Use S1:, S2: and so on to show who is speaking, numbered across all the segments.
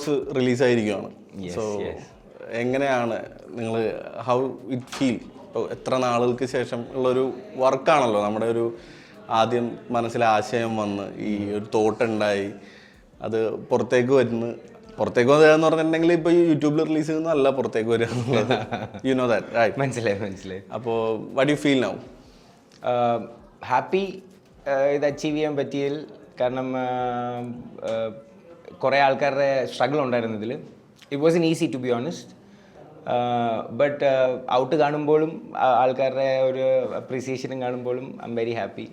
S1: Rocks റിലീസായിരിക്കുകയാണ്. So എങ്ങനെയാണ് നിങ്ങൾ how it feel? ഇപ്പോൾ എത്ര നാളുകൾക്ക് ശേഷം ഉള്ളൊരു വർക്കാണല്ലോ, നമ്മുടെ ഒരു ആദ്യം മനസ്സിൽ ആശയം വന്ന് ഈ ഒരു തോട്ടുണ്ടായി അത് പുറത്തേക്ക് വരുന്നു. പുറത്തേക്ക് വരിക എന്ന് പറഞ്ഞിട്ടുണ്ടെങ്കിൽ ഇപ്പോൾ ഈ യൂട്യൂബിൽ റിലീസ് ചെയ്യുന്നതല്ല പുറത്തേക്ക് വരിക എന്നുള്ളത്. You know that right?
S2: മനസ്സിലായി.
S1: അപ്പോൾ what you feel now?
S2: Happy ഇത് അച്ചീവ് ചെയ്യാൻ പറ്റിയതിൽ. കാരണം കുറേ ആൾക്കാരുടെ സ്ട്രഗിൾ ഉണ്ടായിരുന്നു ഇതിൽ. It was an easy to be honest. But out കാണുമ്പോഴും ആൾക്കാരുടെ ഒരു അപ്രീസിയേഷനും കാണുമ്പോഴും I'm very happy.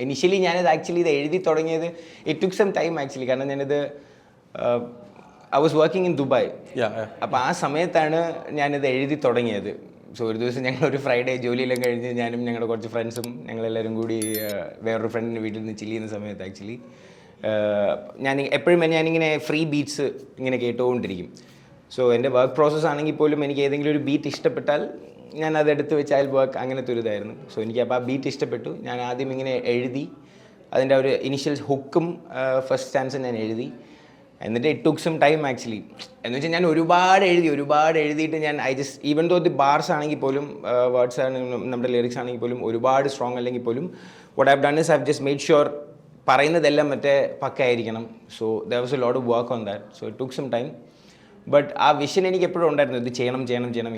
S2: Initially ഞാനിത് ആക്ച്വലി ഇത് എഴുതി തുടങ്ങിയത് it took some time actually. കാരണം ഞാനിത് I was working in Dubai. അപ്പോൾ ആ സമയത്താണ് ഞാനിത് എഴുതി തുടങ്ങിയത്. സോ ഒരു ദിവസം ഞങ്ങളൊരു ഫ്രൈഡേ ജോലിയെല്ലാം കഴിഞ്ഞ് ഞാനും ഞങ്ങളുടെ കുറച്ച് ഫ്രണ്ട്സും ഞങ്ങളെല്ലാവരും കൂടി വേറൊരു ഫ്രണ്ടിൻ്റെ വീട്ടിൽ നിന്ന് ചില്ല് ചെയ്യുന്ന സമയത്ത് ആക്ച്വലി ഞാൻ എപ്പോഴും ഞാനിങ്ങനെ ഫ്രീ ബീറ്റ്സ് ഇങ്ങനെ കേട്ടുകൊണ്ടിരിക്കും. സോ എൻ്റെ വർക്ക് പ്രോസസ്സ് ആണെങ്കിൽ പോലും എനിക്ക് ഏതെങ്കിലും ഒരു ബീറ്റ് ഇഷ്ടപ്പെട്ടാൽ ഞാൻ അതെടുത്ത് വെച്ച് അയൽ വർക്ക് അങ്ങനത്തെ ഒരു ഇതായിരുന്നു. സോ എനിക്ക് അപ്പോൾ ആ ബീറ്റ് ഇഷ്ടപ്പെട്ടു. ഞാൻ ആദ്യം ഇങ്ങനെ എഴുതി അതിൻ്റെ ഒരു ഇനിഷ്യൽ ഹുക്കും ഫസ്റ്റ് സ്റ്റാൻസും ഞാൻ എഴുതി. എന്നിട്ട് it took some time actually. എന്ന് വെച്ചാൽ ഞാൻ ഒരുപാട് എഴുതിയിട്ട് ഞാൻ ഈവൻ ദോ ദി ബാർസ് ആണെങ്കിൽ പോലും വേർഡ്സ് ആണെങ്കിലും നമ്മുടെ ലിറിക്സ് ആണെങ്കിൽ പോലും ഒരുപാട് സ്ട്രോങ് അല്ലെങ്കിൽ പോലും what I have done is I have just made sure പറയുന്നതെല്ലാം മറ്റേ പക്കയായിരിക്കണം. So there was a lot of work on that. So it took some time. But ആ വിഷൻ എനിക്ക് എപ്പോഴും ഉണ്ടായിരുന്നു, ഇത് ചെയ്യണം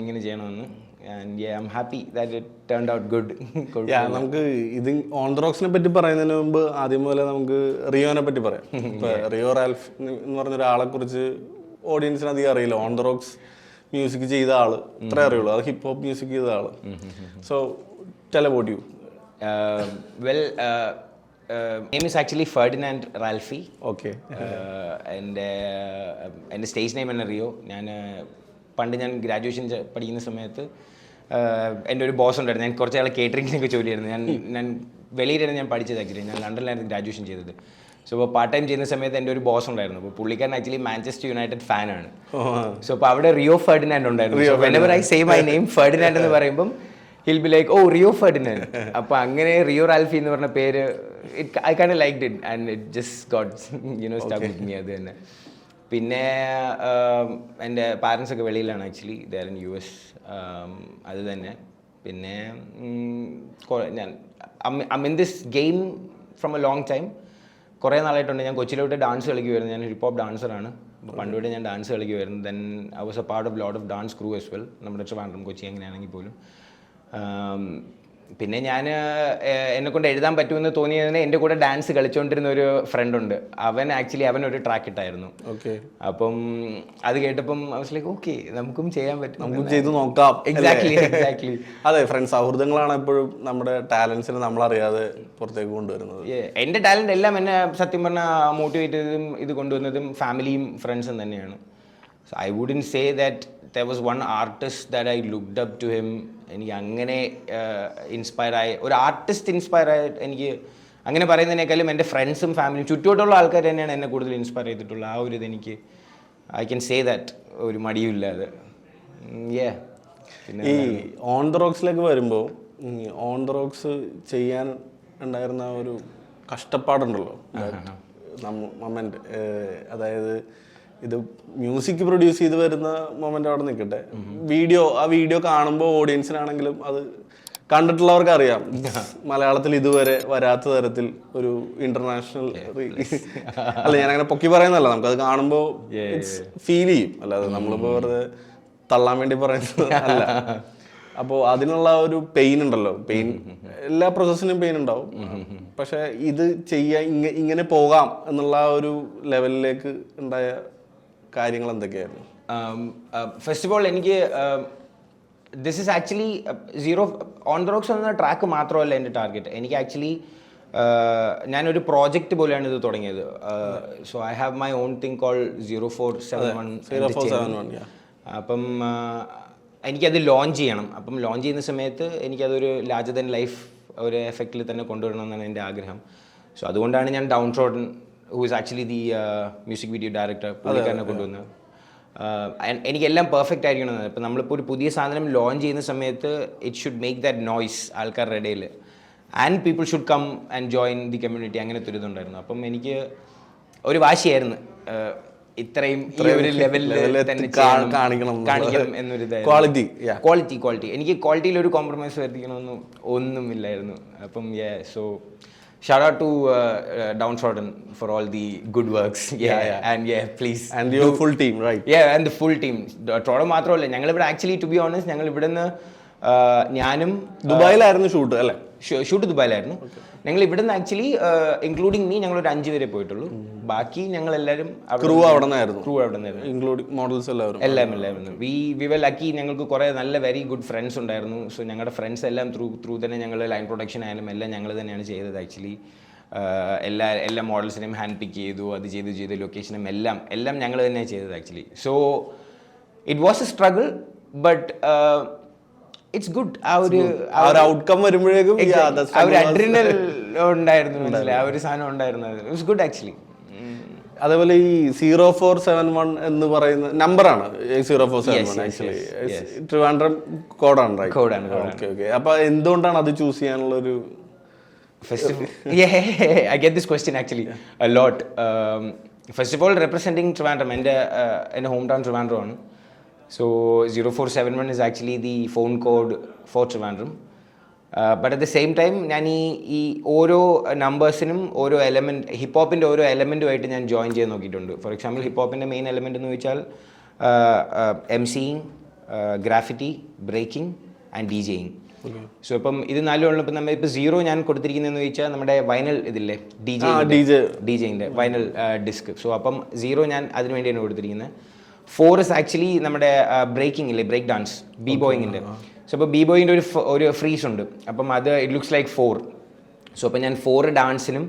S2: ഇങ്ങനെ ചെയ്യണമെന്ന്. And I'm happy that it turned out good.
S1: നമുക്ക് ഇത് ഓൺ ദ റോക്സിനെ പറ്റി പറയുന്നതിന് മുമ്പ് ആദ്യം പോലെ നമുക്ക് റിയോനെ പറ്റി പറയാം. റിയോ റാൽഫ് എന്ന് പറഞ്ഞ ഒരാളെ കുറിച്ച് ഓഡിയൻസിന് അധികം അറിയില്ല. ഓൺ ദ റോക്സ് മ്യൂസിക് ചെയ്ത ആള് ഇത്രേ അറിയുള്ളൂ, അത് ഹിപ്പ് ഹോപ്പ് മ്യൂസിക് ചെയ്ത ആള്. So tell about you.
S2: Well name is actually Ferdinand Ralphie.
S1: Okay.
S2: എൻ്റെ സ്റ്റേജ് നെയിം ആണ് റിയോ. പണ്ട് ഞാൻ ഗ്രാജുവേഷൻ പഠിക്കുന്ന സമയത്ത് എൻ്റെ ഒരു ബോസ് ഉണ്ടായിരുന്നു. ഞാൻ കുറച്ച് ആളെ കേറ്ററിങ്ങിനൊക്കെ ജോലി ചെയ്യുന്നത്. ഞാൻ വെളിയിലാണ് ഞാൻ പഠിച്ചത് ആക്ച്വലി. ഞാൻ ലണ്ടനിലായിരുന്നു ഗ്രാജുവേഷൻ ചെയ്തത്. സോ അപ്പോൾ പാർട്ട് ടൈം ചെയ്യുന്ന സമയത്ത് എൻ്റെ ഒരു ബോസ് ഉണ്ടായിരുന്നു. അപ്പോൾ പുള്ളിക്കാരൻ ആക്ച്വലി മാഞ്ചസ്റ്റർ യുണൈറ്റഡ് ഫാനാണ്. സോ അപ്പോൾ അവിടെ റിയോ ഫെർഡിനാൻഡ് ഉണ്ടായിരുന്നു. Whenever I say my name Ferdinand എന്ന് പറയുമ്പം he'll be like, oh, Rio Ferdinand. അപ്പോൾ അങ്ങനെ റിയോ റാൽഫി എന്ന് പറഞ്ഞ പേര് I kind of liked it and it just got stuck with me. അത് തന്നെ. പിന്നെ എൻ്റെ പാരൻസ് ഒക്കെ വെളിയിലാണ് actually, they are in US. അത് തന്നെ. പിന്നെ ഞാൻ I in this game from a long time. കുറേ നാളായിട്ടുണ്ട്. ഞാൻ കൊച്ചിയിലോട്ട് ഡാൻസ് കളിക്കുമായിരുന്നു. ഞാൻ ഹിപ്പ് ഹോപ്പ് ഡാൻസറാണ്. അപ്പോൾ പണ്ടുകൂടെ ഞാൻ ഡാൻസ് കളിക്കുമായിരുന്നു. Then I was A part of lot of dance crew as well. നമ്മുടെ ട്രിവാൻഡ്രം, കൊച്ചി എങ്ങനെയാണെങ്കിൽ പോലും. പിന്നെ ഞാൻ എന്നെക്കൊണ്ട് എഴുതാൻ പറ്റുമെന്ന് തോന്നിയതിന് എൻ്റെ കൂടെ ഡാൻസ് കളിച്ചുകൊണ്ടിരുന്ന ഒരു ഫ്രണ്ടുണ്ട്. അവൻ ഒരു ട്രാക്ക് ഇട്ടായിരുന്നു. അപ്പം അത് കേട്ടപ്പം I was like, okay, നമുക്കും ചെയ്യാൻ പറ്റും,
S1: നമുക്കും ചെയ്ത് നോക്കാം.
S2: എക്സാക്ട്ലി.
S1: അതെ, ഫ്രണ്ട്സ് സൗഹൃദങ്ങളാണ് എപ്പോഴും നമ്മുടെ ടാലൻസിനെ നമ്മളറിയാതെ പുറത്തേക്ക് കൊണ്ടുവരുന്നത്.
S2: എൻ്റെ ടാലൻ്റ് എല്ലാം എന്നെ സത്യം പറഞ്ഞാൽ മോട്ടിവേറ്റ് ചെയ്തതും ഇത് കൊണ്ടുവന്നതും ഫാമിലിയും ഫ്രണ്ട്സും തന്നെയാണ്. So I wouldn't say that there was one artist that I looked up to him. എനിക്ക് അങ്ങനെ ഇൻസ്പയർ ആയ ഒരു ആർട്ടിസ്റ്റ് ഇൻസ്പയർ ആയ എനിക്ക് അങ്ങനെ പറയുന്നതിനേക്കാളും എൻ്റെ ഫ്രണ്ട്സും ഫാമിലിയും ചുറ്റുവട്ടുള്ള ആൾക്കാർ തന്നെയാണ് എന്നെ കൂടുതൽ ഇൻസ്പയർ ചെയ്തിട്ടുള്ളത്. ആ ഒരു ഇതെനിക്ക് ഐ ക്യാൻ സേ ദാറ്റ് ഒരു മടിയുമില്ലാതെ.
S1: ഈ ഓൺ ദ റോക്സിലേക്ക് വരുമ്പോൾ ഓൺ ദ റോക്സ് ചെയ്യാൻ ഉണ്ടായിരുന്ന ഒരു കഷ്ടപ്പാടുണ്ടല്ലോ മൊമെന്റ്. അതായത് ഇത് മ്യൂസിക് പ്രൊഡ്യൂസ് ചെയ്ത് വരുന്ന മൊമെന്റ് അവിടെ നിൽക്കട്ടെ, ആ വീഡിയോ കാണുമ്പോൾ ഓഡിയൻസിനാണെങ്കിലും അത് കണ്ടിട്ടുള്ളവർക്ക് അറിയാം മലയാളത്തിൽ ഇതുവരെ വരാത്ത തരത്തിൽ ഒരു ഇന്റർനാഷണൽ അല്ല, ഞാനങ്ങനെ പൊക്കി പറയുന്നതല്ല, നമുക്കത് കാണുമ്പോൾ ഫീൽ ചെയ്യും. അല്ലാതെ നമ്മളിപ്പോൾ വെറുതെ തള്ളാൻ വേണ്ടി പറയുന്നത് അല്ല. അപ്പോൾ അതിനുള്ള ഒരു പെയിൻ ഉണ്ടല്ലോ, എല്ലാ പ്രോസസ്സിനും പെയിൻ ഉണ്ടാവും. പക്ഷെ ഇത് ഇങ്ങനെ പോകാം എന്നുള്ള ഒരു ലെവലിലേക്ക് ഉണ്ടായ കാര്യങ്ങൾ എന്തൊക്കെയായിരുന്നു?
S2: ഫസ്റ്റ് ഓഫ് ഓൾ എനിക്ക് this is actually zero on the rocks എന്ന ട്രാക്ക് മാത്രമല്ല എൻ്റെ ടാർഗറ്റ്. എനിക്ക് ആക്ച്വലി ഞാനൊരു പ്രോജക്റ്റ് പോലെയാണ് ഇത് തുടങ്ങിയത്. So I have my own thing call 0471. അപ്പം എനിക്കത് ലോഞ്ച് ചെയ്യണം. അപ്പം ലോഞ്ച് ചെയ്യുന്ന സമയത്ത് എനിക്കതൊരു ലാർജർ ദാൻ ലൈഫ് ഒരു എഫക്റ്റിൽ തന്നെ കൊണ്ടുവരണമെന്നാണ് എൻ്റെ ആഗ്രഹം. സോ അതുകൊണ്ടാണ് ഞാൻ down trodden, who is actually the music video director, പുള്ളിക്കാരനെ കൊണ്ടുവന്നത്. എനിക്കെല്ലാം പെർഫെക്റ്റ് ആയിരിക്കണം. ഇപ്പം നമ്മളിപ്പോൾ ഒരു പുതിയ സാധനം ലോഞ്ച് ചെയ്യുന്ന സമയത്ത് it should make that noise ആൾക്കാരുടെ ഇടയിൽ, and people should come and join the community. അങ്ങനത്തെ ഒരു ഇതുണ്ടായിരുന്നു. അപ്പം എനിക്ക് ഒരു വാശിയായിരുന്നു ഇത്രയും ഈ ഒരു ലെവലിൽ തന്നെ
S1: കാണിക്കണം
S2: എന്നൊരു
S1: ക്വാളിറ്റി.
S2: എനിക്ക് ക്വാളിറ്റിയിൽ ഒരു കോംപ്രമൈസ് വരുത്തിക്കണമെന്നും ഒന്നുമില്ലായിരുന്നു. അപ്പം so shout out to Downtrodden for all the good works. And please.
S1: And your full team, right?
S2: And the full team. Trodden മാത്രമല്ല, ഞങ്ങൾ ഇവിടെ ആക്ച്വലി ടു ബി ഓണസ്റ്റ് ഞങ്ങൾ ഇവിടെ നിന്ന് ഞാനും
S1: ദുബായിലായിരുന്നു ഷൂട്ട് അല്ലേ?
S2: ഷൂട്ട് ദുബായിലായിരുന്നു. ഞങ്ങൾ ഇവിടെ നിന്ന് ആക്ച്വലി ഇൻക്ലൂഡിങ് മീ ഞങ്ങൾ ഒരു 5 പേരെ പോയിട്ടുള്ളൂ. ബാക്കി ഞങ്ങൾ എല്ലാവരും
S1: ക്രൂ അവിടെ നിന്നായിരുന്നു, ഇൻക്ലൂഡിങ് മോഡൽസ്
S2: എല്ലാവരും. We were lucky. ഞങ്ങൾക്ക് കുറേ നല്ല വെരി ഗുഡ് ഫ്രണ്ട്സ് ഉണ്ടായിരുന്നു. സോ ഞങ്ങളുടെ ഫ്രണ്ട്സ് എല്ലാം ത്രൂ തന്നെ ഞങ്ങൾ ലൈൻ പ്രൊഡക്ഷൻ ആയാലും എല്ലാം ഞങ്ങൾ തന്നെയാണ് ചെയ്തത് ആക്ച്വലി. എല്ലാ മോഡൽസിനെയും ഹാൻഡ് പിക്ക് ചെയ്തു, അത് ചെയ്തു ലൊക്കേഷനും എല്ലാം ഞങ്ങൾ തന്നെയാണ് ചെയ്തത് actually. So it was A struggle but it's good. ആ ഒരു
S1: ഔട്ട്കം വരുമ്പോഴേക്കും
S2: ആ ഒരു അഡ്രിനൽ ഉണ്ടായിരുന്നു, മനസ്സിലായി, ആ ഒരു സാധനം ഉണ്ടായിരുന്നു. It's good actually.
S1: അതേപോലെ ഈ 0471 എന്ന് പറയുന്ന നമ്പറാണ് 0471 ആക്ച്വലി ട്രിവാൻഡ്രം കോഡാണ്. അപ്പൊ എന്തുകൊണ്ടാണ് അത് ചൂസ് ചെയ്യാനുള്ള ഒരു
S2: I get this question actually a lot. First of all, representing Trivandrum, എൻ്റെ ഹോം ടൗൺ Trivandrum ആണ്. So 0471 is actually the phone code for Trivandrum. But at the same time ഞാൻ ഈ ഓരോ നമ്പേഴ്സിനും ഓരോ എലമെൻറ്റ്, ഹിപ്പോപ്പിൻ്റെ ഓരോ എലമെൻറ്റുമായിട്ട് ഞാൻ ജോയിൻ ചെയ്ത് നോക്കിയിട്ടുണ്ട്. ഫോർ എക്സാമ്പിൾ ഹിപ്പോപ്പിൻ്റെ മെയിൻ എലമെൻ്റ് എന്ന് വെച്ചാൽ MCing, graffiti, breaking and DJing. So ഇപ്പം ഇത് നാലും ഉള്ളപ്പോൾ നമ്മൾ ഇപ്പോൾ 0 ഞാൻ കൊടുത്തിരിക്കുന്നതെന്ന് ചോദിച്ചാൽ നമ്മുടെ വൈനൽ ഇതില്ലേ DJing വൈനൽ ഡിസ്ക്. സോ അപ്പം 0 ഞാൻ അതിന് വേണ്ടിയാണ് കൊടുത്തിരിക്കുന്നത്. 4 is actually നമ്മുടെ ബ്രേക്കിംഗ് ഇല്ലേ, ബ്രേക്ക് ഡാൻസ്, ബോയിങ്ങിൻ്റെ. സോ അപ്പോൾ ബോയിങ്ങിൻ്റെ ഒരു ഫ്രീസ് ഉണ്ട്. അപ്പം അത് ഇറ്റ് ലുക്സ് ലൈക്ക് 4. സോ അപ്പോൾ ഞാൻ 4 ഡാൻസിനും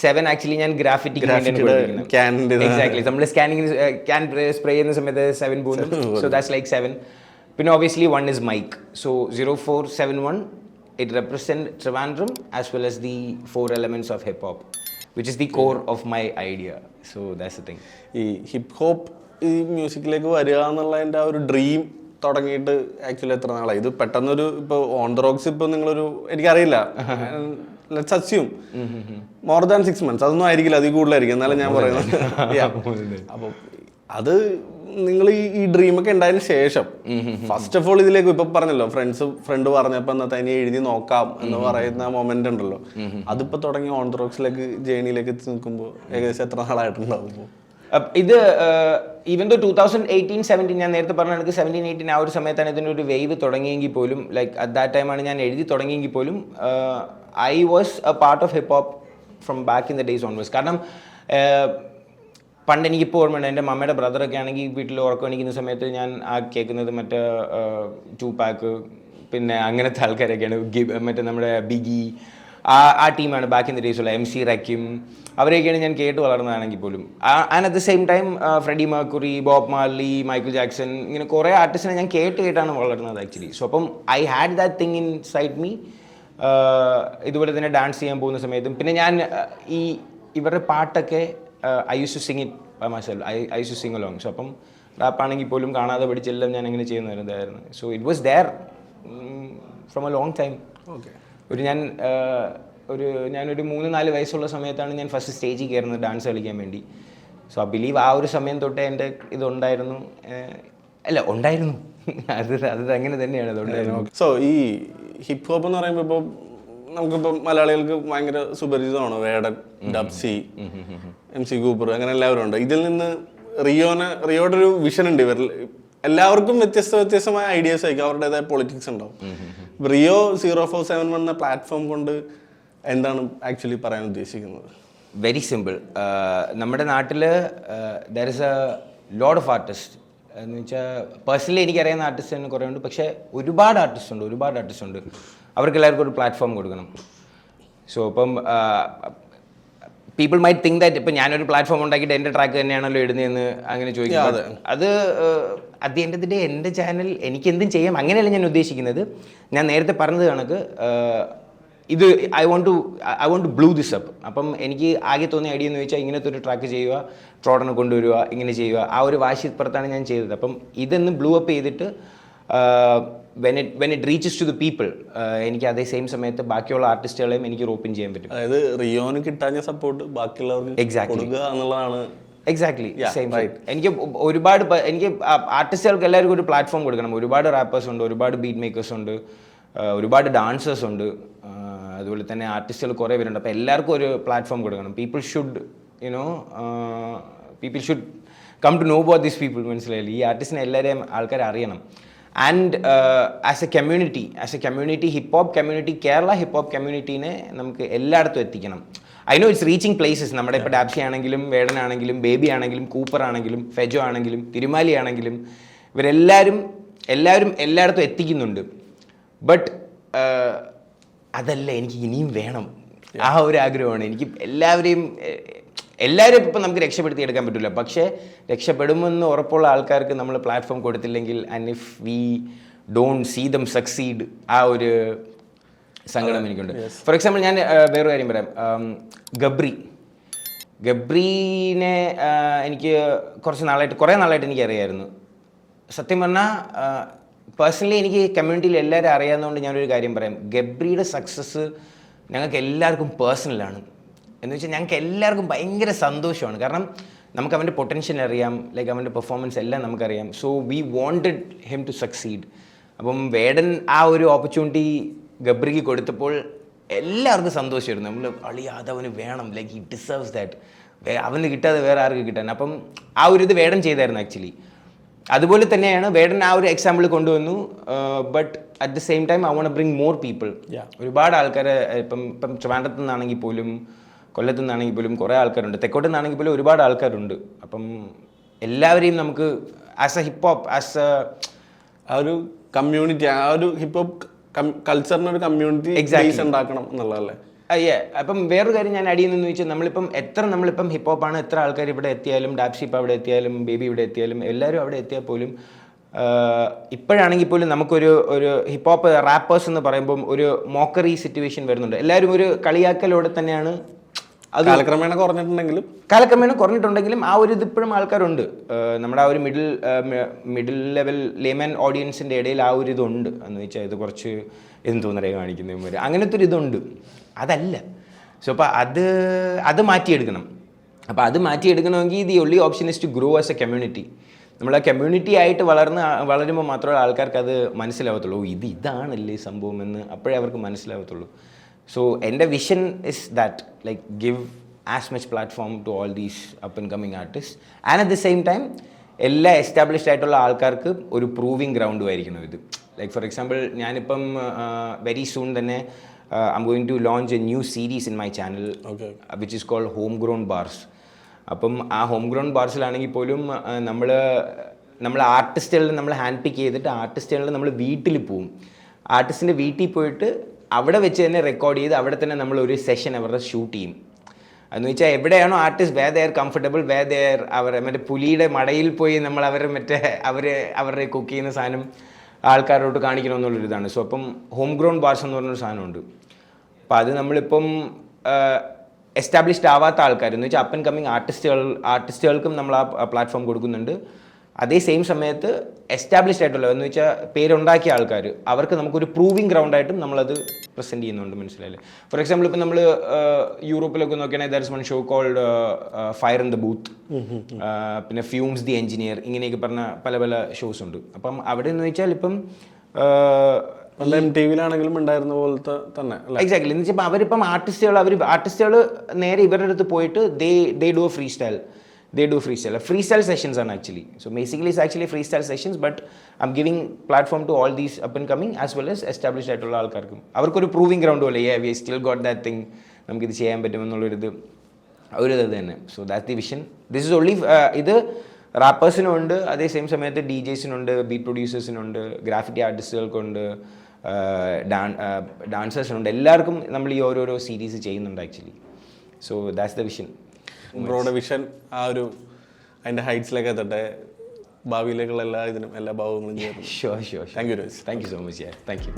S2: 7 ആക്ച്വലി ഞാൻ ഗ്രാഫിറ്റിക്ക് വേണ്ടിയാണ് കൊടുത്തിരിക്കുന്നത്. എക്സാക്ട്ലി നമ്മൾ സ്കാനിങ്ങിന് ക്യാൻ സ്പ്രേ ചെയ്യുന്ന സമയത്ത് 7 പോകുന്നു. So that's like 7. പിന്നെ obviously 1 is mic. So 0471 it represents Trivandrum as well as the 4 elements of hip hop, which is the core of my idea. So that's the thing.
S1: ഈ hip hop ഈ മ്യൂസിക്കിലേക്ക് വരിക എന്നുള്ളതിൻ്റെ ആ ഒരു dream തുടങ്ങിയിട്ട് actually എത്ര നാളായി? ഇത് പെട്ടെന്നൊരു ഇപ്പോൾ ഓൺ ദ റോക്സ് ഇപ്പോൾ നിങ്ങളൊരു എനിക്കറിയില്ല, let's assume more than 6 months, അതൊന്നും ആയിരിക്കില്ല, അതിൽ കൂടുതലായിരിക്കും, എന്നാലും ഞാൻ പറയുന്നത്. അപ്പോൾ അത് നിങ്ങൾ ഈ ഡ്രീമൊക്കെ ഉണ്ടായതിനു ശേഷം ഫസ്റ്റ് ഓഫ് ഓൾ ഇതിലേക്ക് ഇപ്പൊ പറഞ്ഞല്ലോ ഫ്രണ്ട് പറഞ്ഞപ്പോ എന്നാ തന്നെ എഴുതി നോക്കാം എന്ന് പറയുന്ന മൊമെന്റ് ഉണ്ടല്ലോ, അതിപ്പോ തുടങ്ങി ഓൺ ദ റോക്സിലേക്ക് ജേണിയിലേക്ക് നിൽക്കുമ്പോൾ ഏകദേശം എത്ര നാളായിട്ടുണ്ടാവും?
S2: ഇത് ഈവൻ ദോ 2018-17 ഞാൻ നേരത്തെ പറഞ്ഞ കണക്ക് 17-18 ആ ഒരു സമയത്താണ് ഇതിൻ്റെ ഒരു വേവ് തുടങ്ങിയെങ്കിൽ പോലും, ലൈക്ക് അറ്റ് ദാറ്റ് ടൈമാണ് ഞാൻ എഴുതി തുടങ്ങിയെങ്കിൽ പോലും I was A part of hip hop from back in the days onwards. കാരണം പണ്ട് എനിക്കിപ്പോൾ ഓർമ്മയുണ്ട്, എൻ്റെ മമ്മയുടെ ബ്രദറൊക്കെ ആണെങ്കിൽ വീട്ടിൽ ഉറക്കം എണീക്കുന്ന സമയത്ത് ഞാൻ കേൾക്കുന്നത് മറ്റേ 2Pac, പിന്നെ അങ്ങനത്തെ ആൾക്കാരൊക്കെയാണ്, മറ്റേ നമ്മുടെ ബിഗി, ആ ടീമാണ് ബാക്ക് ഇൻ ദ ഡേയ്സ് ഉള്ള MC റക്കിം, അവരെയൊക്കെയാണ് ഞാൻ കേട്ട് വളർന്നതാണെങ്കിൽ പോലും. And at the same time Freddie Mercury, Bob Marley, Michael Jackson, ഇങ്ങനെ കുറേ ആർട്ടിസ്റ്റിനെ ഞാൻ കേട്ടാണ് വളർന്നത് ആക്ച്വലി. സോ അപ്പം I had that thing inside me. ഇതുപോലെ തന്നെ ഡാൻസ് ചെയ്യാൻ പോകുന്ന സമയത്തും പിന്നെ ഞാൻ ഇവരുടെ പാട്ടൊക്കെ I used to sing it by myself. I used to sing along. So അപ്പം റാപ്പാണെങ്കിൽ പോലും കാണാതെ പഠിച്ചെല്ലാം ഞാൻ അങ്ങനെ ചെയ്യുന്നതായിരുന്നു. So it was there from a long time. ഞാനൊരു 3-4 വയസ്സുള്ള സമയത്താണ് ഞാൻ ഫസ്റ്റ് സ്റ്റേജിൽ കയറുന്നത് ഡാൻസ് കളിക്കാൻ വേണ്ടി. സോ ഐ ബിലീവ് ആ ഒരു സമയം തൊട്ടേ എൻ്റെ ഇതുണ്ടായിരുന്നു. അത് അങ്ങനെ തന്നെയാണ് അതുണ്ടായിരുന്നു.
S1: സോ ഈ ഹിപ്പ് ഹോപ്പ് എന്ന് പറയുമ്പോൾ ഇപ്പോൾ നമുക്കിപ്പോൾ മലയാളികൾക്ക് ഭയങ്കര സുപരിചിതമാണ് വേടൻ, ഡബ്സി, MC കൂപ്പർ, അങ്ങനെ എല്ലാവരും ഉണ്ട്. ഇതിൽ നിന്ന് റിയോയുടെ ഒരു വിഷൻ ഉണ്ട്. ഇവരിൽ എല്ലാവർക്കും വ്യത്യസ്തമായ ഐഡിയാസ് ആയിരിക്കും, അവരുടേതായ പൊളിറ്റിക്സ് ഉണ്ടാവും. റിയോ 0471 എന്ന പ്ലാറ്റ്ഫോം കൊണ്ട് എന്താണ് ആക്ച്വലി പറയാൻ ഉദ്ദേശിക്കുന്നത്?
S2: Very simple. നമ്മുടെ നാട്ടിൽ there is A load of artist. എന്ന് വെച്ചാൽ പേഴ്സണലി എനിക്കറിയുന്ന ആർട്ടിസ്റ്റ് തന്നെ കുറേ ഉണ്ട്, പക്ഷേ ഒരുപാട് ആർട്ടിസ്റ്റ് ഉണ്ട്. അവർക്ക് എല്ലാവർക്കും ഒരു പ്ലാറ്റ്ഫോം കൊടുക്കണം. സോ ഇപ്പം പീപ്പിൾ മൈറ്റ് തിങ്ക് ദാറ്റ് ഇപ്പം ഞാനൊരു പ്ലാറ്റ്ഫോം ഉണ്ടാക്കിയിട്ട് എൻ്റെ ട്രാക്ക് തന്നെയാണല്ലോ ഇടുന്നതെന്ന് അങ്ങനെ ചോദിക്കുന്നത്. അത് at the end of the day എൻ്റെ ചാനൽ എനിക്ക് എന്തും ചെയ്യാം, അങ്ങനെയല്ല ഞാൻ ഉദ്ദേശിക്കുന്നത്. ഞാൻ നേരത്തെ പറഞ്ഞത് കണക്ക് ഇത് I want to blow this up. അപ്പം എനിക്ക് ആകെ തോന്നിയ ഐഡിയ എന്ന് വെച്ചാൽ ഇങ്ങനത്തെ ഒരു ട്രാക്ക് ചെയ്യുക, ട്രോഡനെ കൊണ്ടുവരിക, ഇങ്ങനെ ചെയ്യുക, ആ ഒരു വാശിപ്പുറത്താണ് ഞാൻ ചെയ്തത്. അപ്പം ഇതൊന്ന് ബ്ലൂ അപ്പ് ചെയ്തിട്ട് when it reaches to the people, എനിക്ക് അതേ സെയിം സമയത്ത് ബാക്കിയുള്ള ആർട്ടിസ്റ്റുകളെയും എനിക്ക് റോപ്പിൻ ചെയ്യാൻ പറ്റും.
S1: അതായത് റിയോന് കിട്ടാഞ്ഞ സപ്പോർട്ട് ബാക്കിയുള്ളവർക്ക് കൊടുക്കുക എന്നുള്ളതാണ്
S2: എക്സാക്ട്ലി സെയിം എനിക്ക് ഒരുപാട് എനിക്ക് ആർട്ടിസ്റ്റുകൾക്ക് എല്ലാവർക്കും ഒരു പ്ലാറ്റ്ഫോം കൊടുക്കണം. ഒരുപാട് റാപ്പേഴ്സ് ഉണ്ട്, ഒരുപാട് ബീറ്റ് മേക്കേഴ്സ് ഉണ്ട്, ഒരുപാട് ഡാൻസേഴ്സ് ഉണ്ട്, അതുപോലെ തന്നെ ആർട്ടിസ്റ്റുകൾ കുറേ പേരുണ്ട്. അപ്പോൾ എല്ലാവർക്കും ഒരു പ്ലാറ്റ്ഫോം കൊടുക്കണം. People should come to know about these people. മനസ്സിലായില്ലേ? ഈ ആർട്ടിസ്റ്റിനെ എല്ലാവരെയും ആൾക്കാർ അറിയണം. And as a community hip hop community, Kerala hip hop കമ്മ്യൂണിറ്റീനെ നമുക്ക് എല്ലായിടത്തും എത്തിക്കണം. I know it's reaching places. നമ്മുടെ ഇപ്പോൾ ഡാപ്സി ആണെങ്കിലും, വേടനാണെങ്കിലും, ബേബി ആണെങ്കിലും, കൂപ്പർ ആണെങ്കിലും, ഫെജോ ആണെങ്കിലും, തിരുമാലി ആണെങ്കിലും, ഇവരെല്ലാവരും എല്ലായിടത്തും എത്തിക്കുന്നുണ്ട്. ബട്ട് അതല്ല, എനിക്ക് ഇനിയും വേണം. ആ ഒരു ആഗ്രഹമാണ് എനിക്ക്. എല്ലാവരും ഇപ്പം നമുക്ക് രക്ഷപ്പെടുത്തി എടുക്കാൻ പറ്റില്ല. പക്ഷേ രക്ഷപ്പെടുമെന്ന് ഉറപ്പുള്ള ആൾക്കാർക്ക് നമ്മൾ പ്ലാറ്റ്ഫോം കൊടുത്തില്ലെങ്കിൽ, and if we don't see them succeed, ആ ഒരു സങ്കടം എനിക്കുണ്ട്. ഫോർ എക്സാമ്പിൾ ഞാൻ വേറൊരു കാര്യം പറയാം. ഗബ്രീനെ എനിക്ക് കുറേ നാളായിട്ട് എനിക്ക് അറിയാമായിരുന്നു. സത്യം പറഞ്ഞാൽ പേഴ്സണലി എനിക്ക് കമ്മ്യൂണിറ്റിയിൽ എല്ലാവരും അറിയാവുന്നതുകൊണ്ട് ഞാനൊരു കാര്യം പറയാം. ഗബ്രിയുടെ സക്സസ് ഞങ്ങൾക്ക് എല്ലാവർക്കും പേഴ്സണലാണ്. എന്ന് വെച്ചാൽ ഞങ്ങൾക്ക് എല്ലാവർക്കും ഭയങ്കര സന്തോഷമാണ്. കാരണം നമുക്ക് അവൻ്റെ പൊട്ടൻഷ്യൽ അറിയാം, ലൈക്ക് അവൻ്റെ പെർഫോമൻസ് എല്ലാം നമുക്കറിയാം. So we wanted him to succeed. അപ്പം വേടൻ ആ ഒരു ഓപ്പർച്യൂണിറ്റി ഗബ്രിക്ക് കൊടുത്തപ്പോൾ എല്ലാവർക്കും സന്തോഷമായിരുന്നു. നമ്മൾ അത് അവന് വേണം, ലൈക്ക് ഹി ഡിസേർവ്സ് ദാറ്റ്. അവന് കിട്ടാതെ വേറെ ആർക്ക് കിട്ടാൻ. അപ്പം ആ ഒരു ഇത് വേടൻ ചെയ്തായിരുന്നു ആക്ച്വലി. അതുപോലെ തന്നെയാണ് വേടൻ ആ ഒരു എക്സാമ്പിൾ കൊണ്ടുവന്നു. But at the same time I want bring more people. ഒരുപാട് ആൾക്കാർ ഇപ്പം ട്രിവാൻഡ്രത്ത് നിന്നാണെങ്കിൽ പോലും, കൊല്ലത്തു നിന്നാണെങ്കിൽ പോലും കുറേ ആൾക്കാരുണ്ട്, തെക്കോട്ട് നിന്നാണെങ്കിൽ പോലും ഒരുപാട് ആൾക്കാരുണ്ട്. അപ്പം എല്ലാവരെയും നമുക്ക് ആസ് എ ഹിപ്പ്-ഹോപ്പ്,
S1: ആ ഒരു കമ്മ്യൂണിറ്റി, ആ ഒരു ഹിപ്പ്-ഹോപ്പ് കൾച്ചറിനൊരു കമ്മ്യൂണിറ്റി ഉണ്ടാക്കണം എന്നുള്ളതല്ലേ?
S2: അപ്പം വേറൊരു കാര്യം ഞാൻ അടിയെന്ന് വെച്ചാൽ, നമ്മളിപ്പം ഹിപ്പ്-ഹോപ്പാണ്, എത്ര ആൾക്കാർ ഇവിടെ എത്തിയാലും, ഡാപ്സി ഇപ്പോൾ അവിടെ എത്തിയാലും, ബേബി ഇവിടെ എത്തിയാലും, എല്ലാവരും അവിടെ എത്തിയാൽ പോലും, ഇപ്പോഴാണെങ്കിൽ പോലും നമുക്കൊരു ഹിപ്പ്-ഹോപ്പ് റാപ്പേഴ്സ് എന്ന് പറയുമ്പം ഒരു മോക്കറി സിറ്റുവേഷൻ വരുന്നുണ്ട്. എല്ലാവരും ഒരു കളിയാക്കലോടെ തന്നെയാണ്. അത്
S1: കാലക്രമേണ
S2: കുറഞ്ഞിട്ടുണ്ടെങ്കിലും ആ ഒരു ഇതിപ്പോഴും ആൾക്കാരുണ്ട്. നമ്മുടെ ആ ഒരു മിഡിൽ ലെവൽ ലേമൻ ഓഡിയൻസിൻ്റെ ഇടയിൽ ആ ഒരു ഇതുണ്ട്. എന്ന് വെച്ചാൽ ഇത് കുറച്ച് എന്തോന്നറിയ കാണിക്കുന്നവർ, അങ്ങനത്തെ ഒരു ഇതുണ്ട്. അതല്ല. സോ അപ്പോൾ അത് മാറ്റിയെടുക്കണം. അപ്പോൾ അത് മാറ്റിയെടുക്കണമെങ്കിൽ the only option is to grow as a community. നമ്മൾ ആ കമ്മ്യൂണിറ്റി ആയിട്ട് വളരുമ്പോൾ മാത്രമേ ആൾക്കാർക്ക് അത് മനസ്സിലാവത്തുള്ളൂ. ഇതാണല്ലേ സംഭവം എന്ന് അപ്പോഴേ അവർക്ക് മനസ്സിലാവത്തുള്ളൂ. So എൻ്റെ vision is that, like give as much platform to all these up and coming artist. And at the same time എല്ലാ എസ്റ്റാബ്ലിഷ്ഡ് ആയിട്ടുള്ള ആൾക്കാർക്ക് ഒരു പ്രൂവിങ് ഗ്രൗണ്ടും ആയിരിക്കണം ഇത്. ലൈക്ക് ഫോർ എക്സാമ്പിൾ ഞാനിപ്പം വെരി സൂൺ തന്നെ I'm going to launch a new series in my channel which is called home grown bars. അപ്പം ആ ഹോം ഗ്രോൺ ബാർസിലാണെങ്കിൽ പോലും നമ്മൾ ആർട്ടിസ്റ്റുകളിൽ നമ്മൾ ഹാൻഡ് പിക്ക് ചെയ്തിട്ട് ആർട്ടിസ്റ്റുകളിൽ നമ്മൾ വീട്ടിൽ പോവും. ആർട്ടിസ്റ്റിൻ്റെ വീട്ടിൽ പോയിട്ട് അവിടെ വെച്ച് തന്നെ റെക്കോർഡ് ചെയ്ത് അവിടെ തന്നെ നമ്മൾ ഒരു സെഷൻ അവരുടെ ഷൂട്ട് ചെയ്യും. എന്ന് വെച്ചാൽ എവിടെയാണോ artist where they're comfortable, where they're മറ്റേ പുലിയുടെ മടയിൽ പോയി നമ്മൾ അവരുടെ കുക്ക് ചെയ്യുന്ന സാധനം ആൾക്കാരോട്ട് കാണിക്കണമെന്നുള്ളൊരിതാണ്. സോ അപ്പം ഹോം ഗ്രൗണ്ട് ബാർസ് എന്ന് പറഞ്ഞൊരു സാധനമുണ്ട്. അപ്പോൾ അത് നമ്മളിപ്പം എസ്റ്റാബ്ലിഷ്ഡ് ആവാത്ത ആൾക്കാർ എന്ന് വെച്ചാൽ അപ്പ് ആൻഡ് കമ്മിങ് ആർട്ടിസ്റ്റുകൾക്കും നമ്മൾ ആ പ്ലാറ്റ്ഫോം കൊടുക്കുന്നുണ്ട്. അതേ സെയിം സമയത്ത് എസ്റ്റാബ്ലിഷ്ഡ് ആയിട്ടുള്ള എന്ന് വെച്ചാൽ പേരുണ്ടാക്കിയ ആൾക്കാർ, അവർക്ക് നമുക്കൊരു പ്രൂവിങ് ഗ്രൗണ്ടായിട്ടും നമ്മളത് പ്രസൻറ്റ് ചെയ്യുന്നുണ്ട്. മനസ്സിലായില്ലേ? ഫോർ എക്സാമ്പിൾ ഇപ്പം നമ്മൾ യൂറോപ്പിലൊക്കെ നോക്കുകയാണെങ്കിൽ there is one show called Fire in the Booth, പിന്നെ ഫ്യൂംസ് ദി എഞ്ചിനീയർ, ഇങ്ങനെയൊക്കെ പറഞ്ഞ പല ഷോസ് ഉണ്ട്. അപ്പം അവിടെ എന്ന് വെച്ചാൽ ഇപ്പം
S1: ടിവിയിലാണെങ്കിലും ഉണ്ടായിരുന്ന പോലത്തെ തന്നെ
S2: എക്സാക്ട്ലി. എന്ന് വെച്ചാൽ അവരിപ്പം ആർട്ടിസ്റ്റുകൾ നേരെ ഇവരുടെ അടുത്ത് പോയിട്ട് they do A freestyle sessions are actually. So basically it's actually freestyle sessions, but I'm giving platform to all these up and coming as well as established ആയിട്ടുള്ള ആൾക്കാർക്കും. അവർക്കൊരു പ്രൂവിങ് ഗ്രൗണ്ട് പോലെ, we still got that thing, നമുക്കിത് ചെയ്യാൻ പറ്റുമെന്നുള്ളൊരിത് തന്നെ. So that's the vision. This is only ഇത് റാപ്പേഴ്സിനുണ്ട്, അതേ same സമയത്ത് DJസിനുണ്ട്, ബീറ്റ് പ്രൊഡ്യൂസേഴ്സിനുണ്ട്, ഗ്രാഫിറ്റി ആർട്ടിസ്റ്റുകൾക്കുണ്ട്, ഡാൻസേഴ്സിനുണ്ട്. എല്ലാവർക്കും നമ്മൾ ഈ ഓരോരോ സീരീസ് ചെയ്യുന്നുണ്ട് actually. So that's the vision.
S1: ബ്രോയുടെ വിഷൻ ആ ഒരു അതിൻ്റെ ഹൈറ്റ്സിലേക്ക് എത്തട്ടെ, ഭാവിയിലേക്കുള്ള എല്ലാ ഭാവങ്ങളും ചെയ്യാം.
S2: Sure. Thank you so much. Thank U.